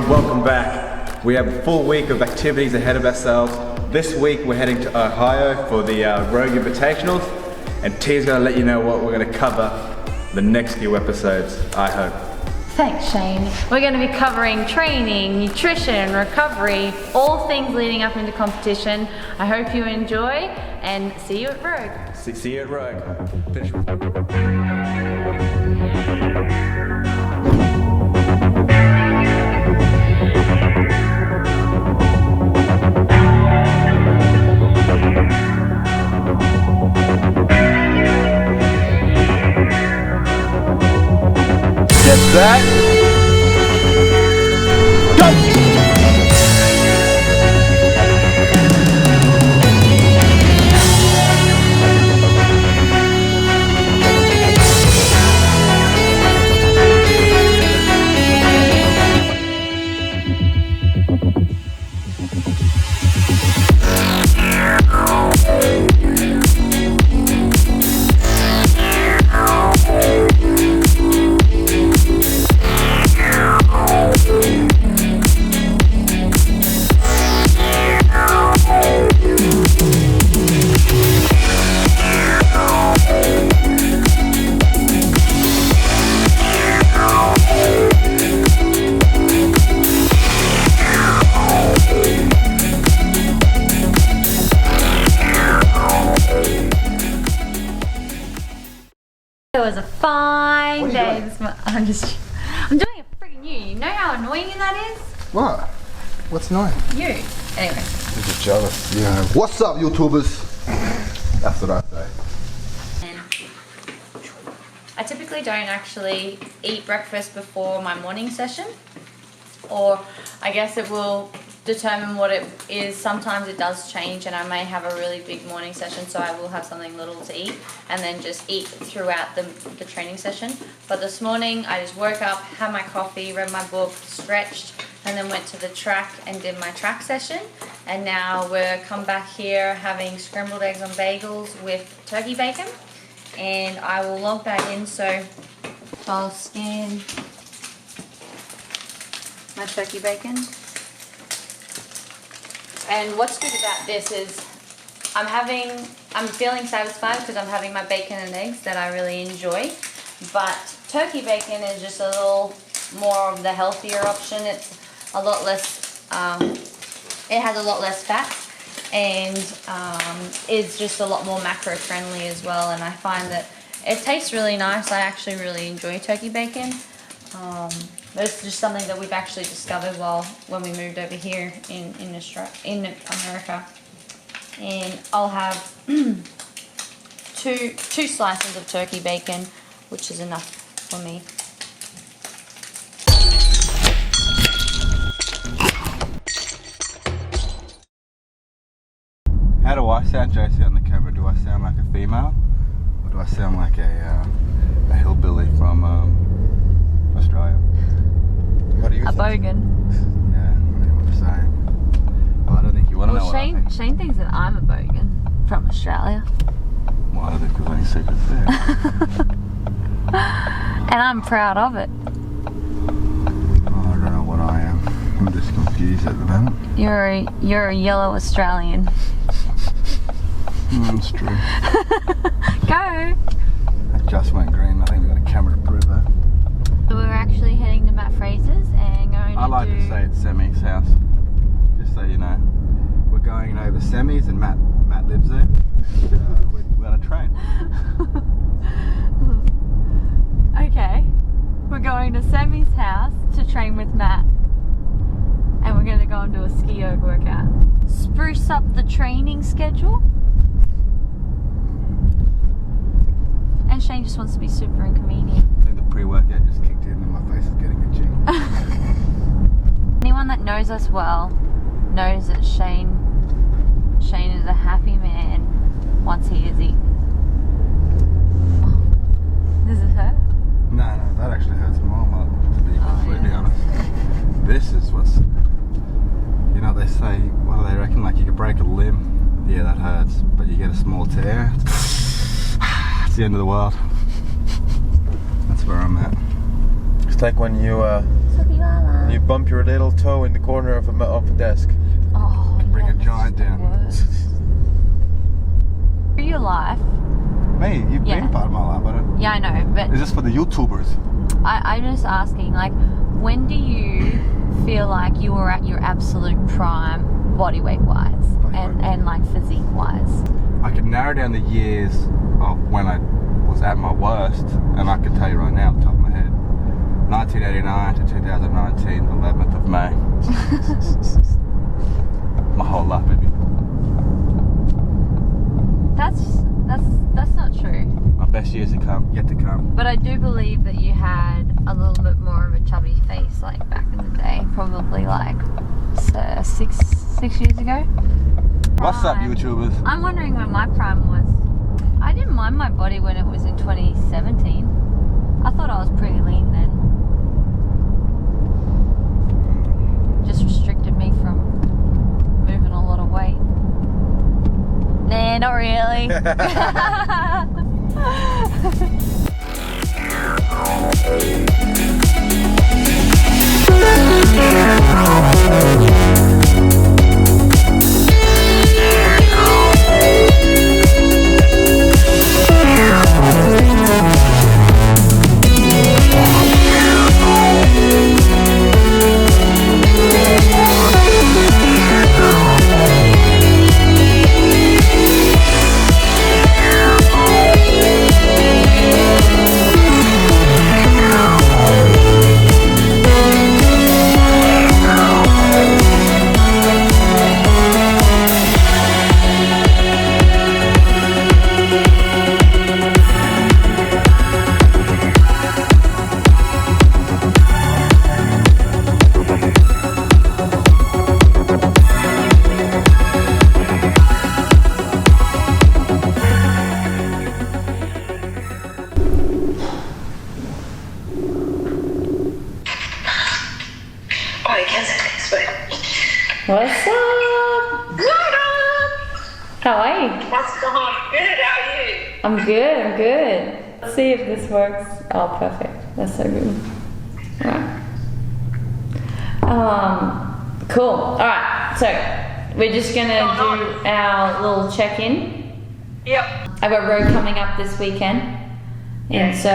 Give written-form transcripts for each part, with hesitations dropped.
everyone, welcome back. We have a full week of activities ahead of ourselves. This week we're heading to Ohio for the Rogue Invitationals, and Tia's going to let you know what we're going to cover the next few episodes, I hope. Thanks, Shane. We're going to be covering training, nutrition, recovery, all things leading up into competition. I hope you enjoy, and see you at Rogue. See you at Rogue. Finish. Get that. It was a fine day this morning. I'm doing it freaking you. You know how annoying that is? What? What's annoying? You. Anyway. You're just jealous. Yeah. What's up, YouTubers? That's what I say. I typically don't actually eat breakfast before my morning session, or I guess it will determine what it is. Sometimes it does change and I may have a really big morning session, so I will have something little to eat and then just eat throughout the training session. But this morning I just woke up, had my coffee, read my book, stretched, and then went to the track and did my track session. And now we're come back here having scrambled eggs on bagels with turkey bacon, and I will log that in, so I'll scan my turkey bacon. And what's good about this is I'm feeling satisfied because I'm having my bacon and eggs that I really enjoy. But turkey bacon is just a little more of the healthier option. It's a lot less, it has a lot less fat, and it's just a lot more macro friendly as well. And I find that it tastes really nice. I actually really enjoy turkey bacon. It's just something that we've actually discovered when we moved over here in America. And I'll have two slices of turkey bacon, which is enough for me. How do I sound, JC, on the camera? Do I sound like a female? Or do I sound like a hillbilly from Australia? What do you think? A bogan. Yeah, I mean, what to say. Well, I don't think you want to know what I think. Shane thinks that I'm a bogan from Australia. Well, I don't think there's any secrets there. And I'm proud of it. Oh, I don't know what I am. I'm just confused at the moment. You're a yellow Australian. That's true. Go! That just went green. I think we've got a camera to prove that. So we're actually heading to Matt Fraser's and going I like to say it's Semi's house. Just so you know. We're going over Semi's and Matt lives there. We're going to train. Okay. We're going to Semi's house to train with Matt. And we're going to go and do a ski erg workout. Spruce up the training schedule. And Shane just wants to be super inconvenient. I think the pre-workout just kicked in and my face is getting itchy. Anyone that knows us well knows that Shane is a happy man once he is eaten. Oh, does it hurt? No, that actually hurts more, to be completely honest. This is what's, you know, they say, what do they reckon, like you could break a limb, yeah, that hurts, but you get a small tear, it's the end of the world. That's where I'm at. It's like when you And you bump your little toe in the corner of a desk. Oh, bring yeah, a giant that's the down. worst. For your life. Me, you've Yeah. been part of my life, but Yeah, I know, but is this for the YouTubers? I'm just asking, like, when do you feel like you were at your absolute prime body weight wise and like physique wise? I could narrow down the years of when I was at my worst, and I can tell you right now, off the top of my head, 1989 to 2019, 11th of May. My whole life, baby. That's not true. My best years yet to come. But I do believe that you had a little bit more of a chubby face like back in the day, probably like 6 years ago. What's up, Prime. YouTubers? I'm wondering when my prime was. I didn't mind my body when it was in 2017. I thought I was pretty lean then. Just restricted me from moving a lot of weight. Nah, not really. What's up? What up? How are you? What's going on? Good, how are you? I'm good. Let's see if this works. Oh, perfect. That's so good. Alright. Cool. Alright, so we're just gonna do our little check-in. Yep. I've got Rogue coming up this weekend. And so,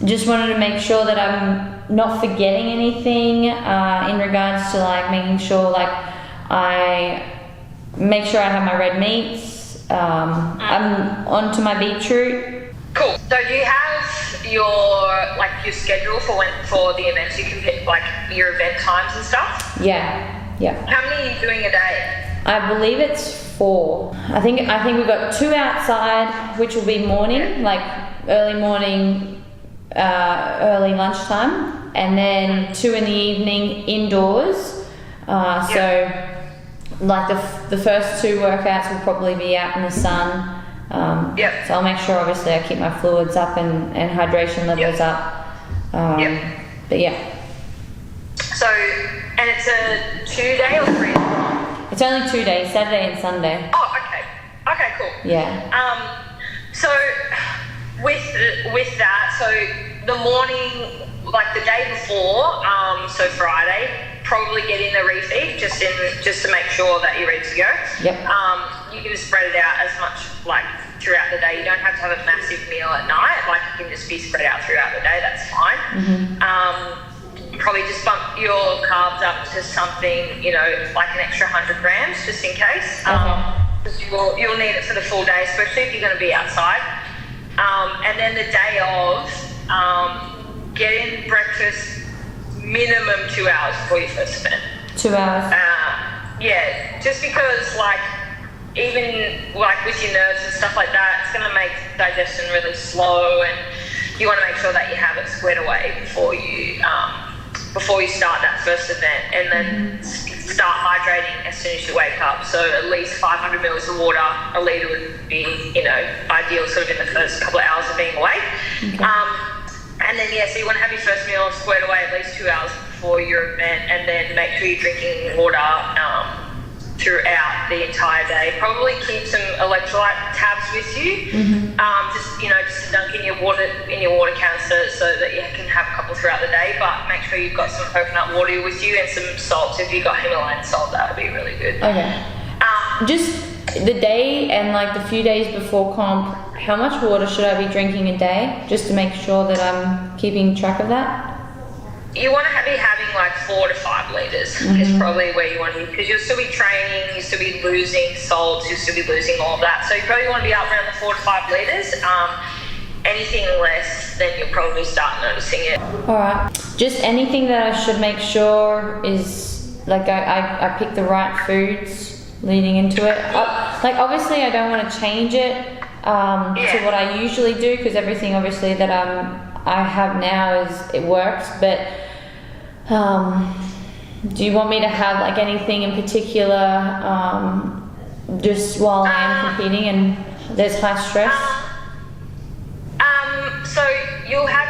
just wanted to make sure that I'm not forgetting anything in regards to like making sure like I make sure I have my red meats. I'm onto my beetroot. Cool. So do you have your schedule for the events you can pick, like your event times and stuff? Yeah. How many are you doing a day? I believe it's 4. I think we've got 2 outside, which will be morning, like early morning, early lunchtime, and then 2 in the evening indoors. So like the first 2 workouts will probably be out in the sun. So I'll make sure obviously I keep my fluids up and hydration levels up. But yeah. So, and it's a 2-day or 3-day? It's only 2 days, Saturday and Sunday. Oh, okay. Okay, cool. Yeah. So with that, so the morning, like the day before, so Friday, probably get in the refeed just to make sure that you're ready to go. Yep. You can spread it out as much like throughout the day. You don't have to have a massive meal at night. Like it can just be spread out throughout the day. That's fine. Probably just bump your carbs up to something, like an extra 100 grams just in case. Because you'll need it for the full day, especially if you're going to be outside. And then the day of, get in breakfast minimum 2 hours before your first event. 2 hours. Yeah, just because even with your nerves and stuff like that, it's going to make digestion really slow, and you want to make sure that you have it squared away before you start that first event, and then start hydrating as soon as you wake up. So at least 500 mils of water, a litre would be, ideal sort of in the first couple of hours of being awake. Okay. And then, so you want to have your first meal squared away at least 2 hours before your event, and then make sure you're drinking water throughout the entire day. Probably keep some electrolyte tabs with you. Just to dunk in your water canister so that you can have a couple throughout the day. But make sure you've got some coconut water with you and some salt. If you've got Himalayan salt, that would be really good. Okay. Just the day and like the few days before comp, how much water should I be drinking a day, just to make sure that I'm keeping track of that? You want to be having like 4 to 5 litres is probably where you want to be, because you'll still be training, you'll still be losing salts, you'll still be losing all of that. So you probably want to be up around the 4 to 5 litres. Anything less, then you'll probably start noticing it. Alright. Just anything that I should make sure is like I pick the right foods leading into it. Like obviously I don't want to change it to what I usually do, because everything obviously that I have now it works, but do you want me to have like anything in particular just while I am competing and there's high stress? So you'll have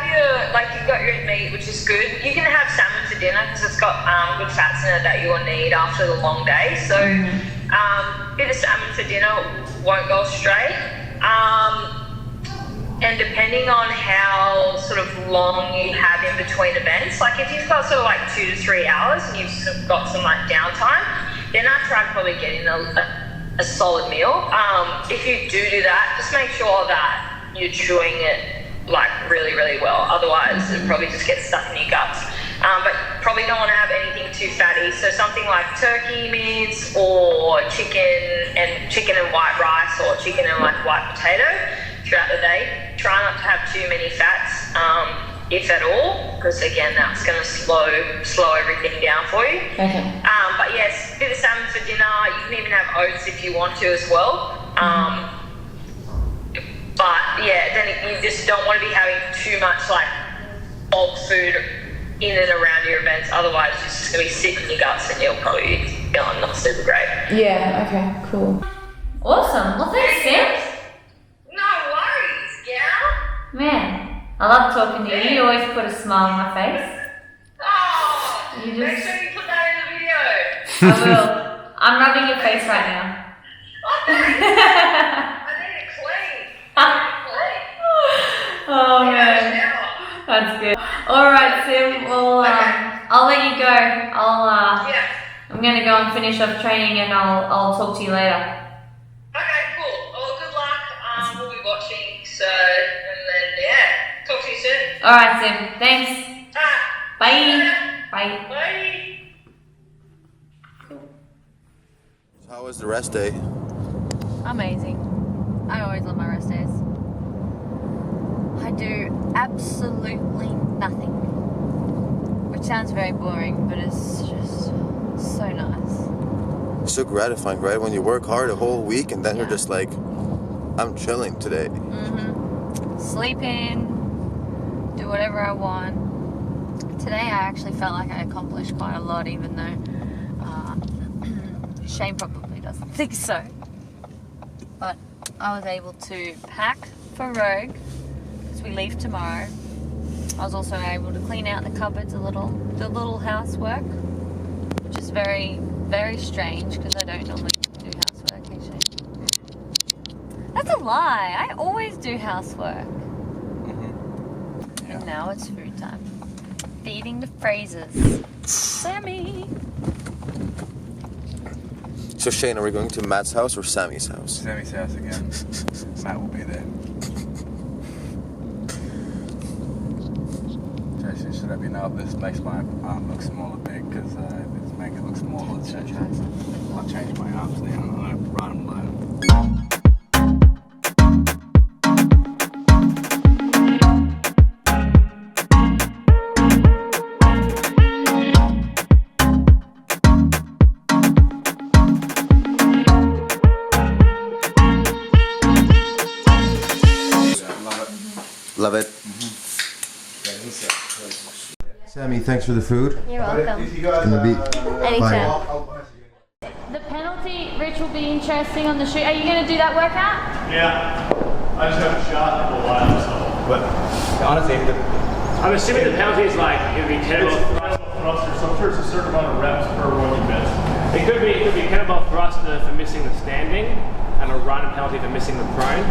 you've got your meat, which is good. You can have salmon for dinner because it's got good fats in it that you'll need after the long day. So a bit of salmon for dinner won't go astray. And depending on how sort of long you have in between events, like if you've got sort of like 2 to 3 hours and you've got some like downtime, then I'd try to probably get in a solid meal. If you do that, just make sure that you're chewing it like really, really well. Otherwise, it probably just gets stuck in your guts. But probably don't want to have anything too fatty. So something like turkey mince or chicken and white rice or chicken and like white potato throughout the day. Try not to have too many fats, if at all, because again, that's going to slow everything down for you. Okay. But yes, a bit of salmon for dinner. You can even have oats if you want to as well. But yeah, then you just don't want to be having too much like bulk food in and around your events. Otherwise, it's just going to be sick in your guts and you'll probably be feeling not super great. Yeah, okay, cool. Awesome. Well, thanks, Sam. No worries, gal. Man, I love talking to you. You always put a smile on my face. Oh, You make just- sure you put that in the video. I will. I'm rubbing your face right now. I need it clean. Oh man, Shower. that's good. All right, Sim. Well, I'll let you go. I'm gonna go and finish up training, and I'll talk to you later. Okay, cool. Well, good luck. We'll be watching. So, and then talk to you soon. All right, Sim. Thanks. Bye. Bye. Bye. How was the rest day? Amazing. I always love my rest days. I do absolutely nothing, which sounds very boring, but it's just so nice. It's so gratifying, right? When you work hard a whole week and then you're just like, I'm chilling today. Sleep in, do whatever I want. Today I actually felt like I accomplished quite a lot, even though Shane probably doesn't think so. But I was able to pack for Rogue, because we leave tomorrow. I was also able to clean out the cupboards a little, do a little housework, which is very, very strange because I don't normally do housework actually. That's a lie, I always do housework. And now it's food time. Feeding the Frasers. Sammy! So Shane, are we going to Matt's house or Sammy's house? Sammy's house again. Matt will be there. Jason, should let me know if this makes my arm look small or big, because if it's making it look smaller, it's I'll change my arms now and I'll run them low. Love it. Sammy, thanks for the food. You're welcome. Gonna be Anytime. The penalty, Rich, will be interesting on the shoot. Are you going to do that workout? Yeah, I just haven't shot in a while, so. But honestly, I'm assuming the penalty is like it'd be kettlebell thruster, so I'm sure it's a certain amount of reps per one you miss. It could be kettlebell thrust for missing the standing, and a run penalty for missing the prone.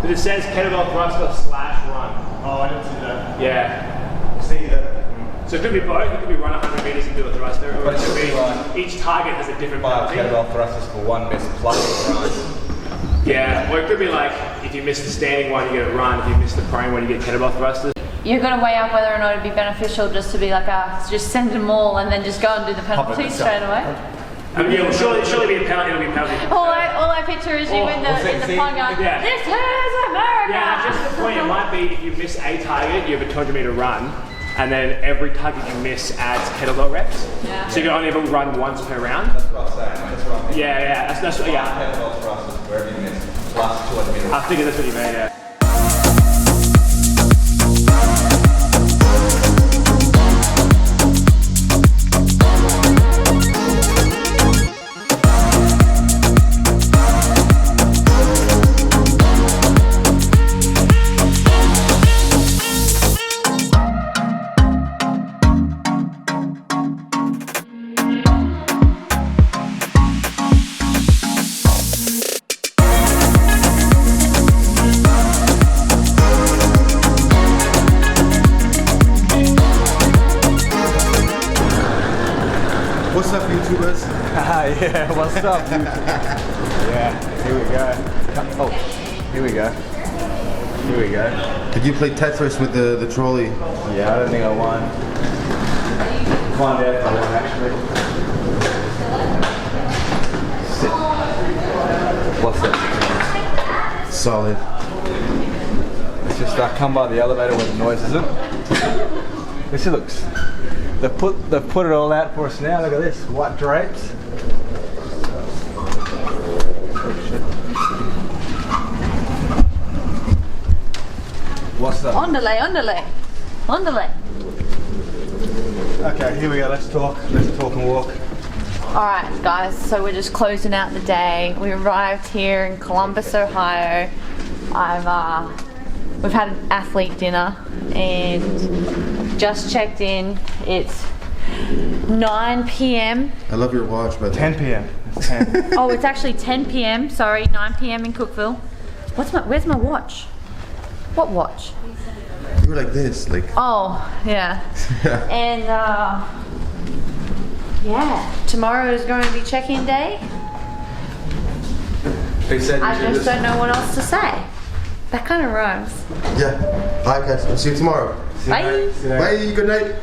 But it says kettlebell thruster / run. Oh, I didn't see that. Yeah. See that? So it could be both. It could be run 100 meters and do a thruster, or But it could it's be like each target has a different 5 penalty. kettlebell thrusters for 1 miss plus the run. Yeah, or it could be like if you miss the standing one, you get a run. If you miss the prone one, you get kettlebell thrusters. You're going to weigh up whether or not it'd be beneficial just to be like, just send them all and then just go and do the penalties straight away. I mean, yeah, well, surely be a penalty. It'll be a penalty. All I picture is you in the pond going, yeah. this is America! Yeah, just the point. It might be if you miss a target, you have a 200 meter run, and then every target you miss adds kettlebell reps. Yeah. So you can only ever run once per round. That's what I'm saying. That's what I'm thinking. Yeah, that's yeah. Kettlebell thrusters wherever you miss plus 200 meters. I figured that's what you mean. Yeah. What's up, YouTubers? Yeah, what's up, YouTube? Yeah, here we go. Oh, here we go. Here we go. Did you play Tetris with the trolley? Yeah, I don't think I won. Find out if I won, actually. Sit. What's that? Solid. Let's just come by the elevator where the noise isn't. This looks. They've put it all out for us now. Look at this, white drapes. What's up? Underlay. Okay, here we go. Let's talk and walk. Alright guys, so we're just closing out the day. We arrived here in Columbus, Ohio. We've had an athlete dinner and just checked in. It's 9 p.m. I love your watch, but 10 p.m. It's 10. Oh, it's actually 10 p.m. Sorry, 9 p.m. in Cookville. Where's my watch? What watch? you were like this, like. Oh, yeah. And yeah, tomorrow is going to be check-in day. They said I just don't know what else to say. That kind of rhymes. Yeah. Alright, guys. I'll see you tomorrow. Bye. Bye. Good night.